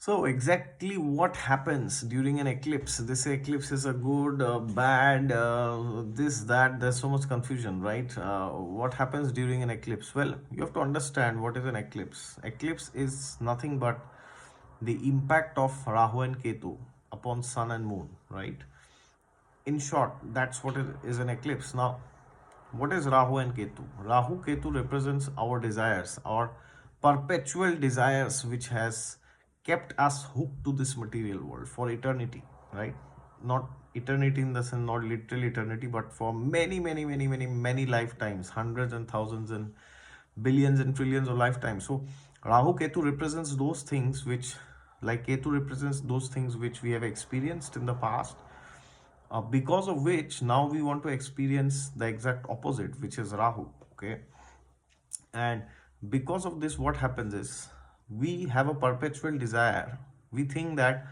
So exactly what happens during an eclipse? This eclipse is a good, bad, this, that. There's so much confusion, right? What happens during an eclipse? Well, you have to understand what is an eclipse. Eclipse is nothing but the impact of Rahu and Ketu upon Sun and Moon, right? In short, that's what is an eclipse. Now, what is Rahu and Ketu? Rahu Ketu represents our desires, our perpetual desires, which has kept us hooked to this material world for eternity, right? Not eternity in the sense, not literal eternity, but for many, many, many, many, many lifetimes, hundreds and thousands and billions and trillions of lifetimes. So Rahu Ketu represents those things which, like Ketu represents those things which we have experienced in the past, because of which now we want to experience the exact opposite, which is Rahu. Okay, and because of this, what happens is we have a perpetual desire. We think that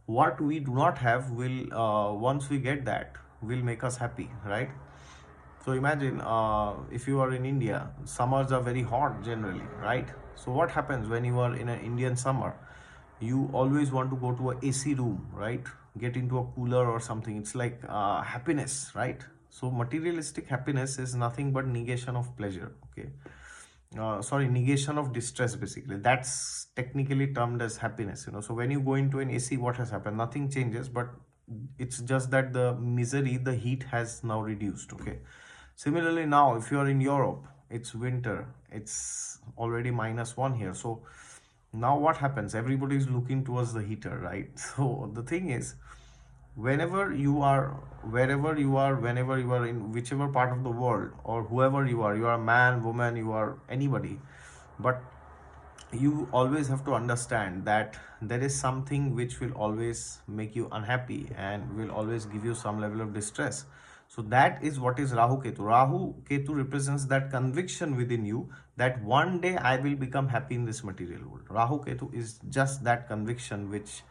what we do not have will, once we get that, will make us happy, right? So imagine, if you are in India, summers are very hot generally, right? So what happens when you are in an Indian summer? You always want to go to a AC room, right? Get into a cooler or something. It's like happiness, right? So materialistic happiness is nothing but negation of pleasure, okay? Sorry, negation of distress, basically. That's technically termed as happiness, you know. So when you go into an AC, what has happened? Nothing changes, but it's just that the misery, the heat has now reduced, okay? Similarly, now if you are in Europe, it's winter, it's already -1 here. So now what happens? Everybody is looking towards the heater, right? So the thing is, whenever you are, wherever you are, whenever you are in whichever part of the world, or whoever you are a man, woman, you are anybody, but you always have to understand that there is something which will always make you unhappy and will always give you some level of distress. So that is what is Rahu Ketu. Rahu Ketu represents that conviction within you that one day I will become happy in this material world. Rahu Ketu is just that conviction which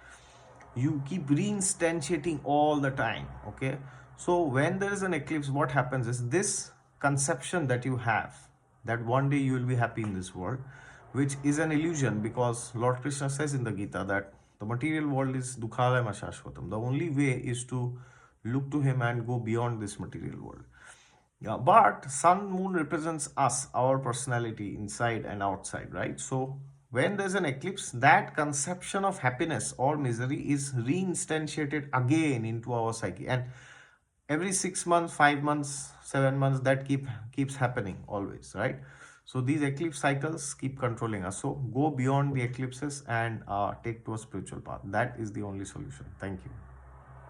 you keep reinstantiating all the time, okay? So when there is an eclipse, what happens is this conception that you have, that one day you will be happy in this world, which is an illusion, because Lord Krishna says in the Gita that the material world is dukhalayam ashashvatam. The only way is to look to him and go beyond this material world. Yeah, but sun moon represents us, our personality inside and outside, right? So when there's an eclipse, that conception of happiness or misery is reinstantiated again into our psyche. And every 6 months, 5 months, 7 months, that keeps happening always, right? So these eclipse cycles keep controlling us. So go beyond the eclipses and take to a spiritual path. That is the only solution. Thank you.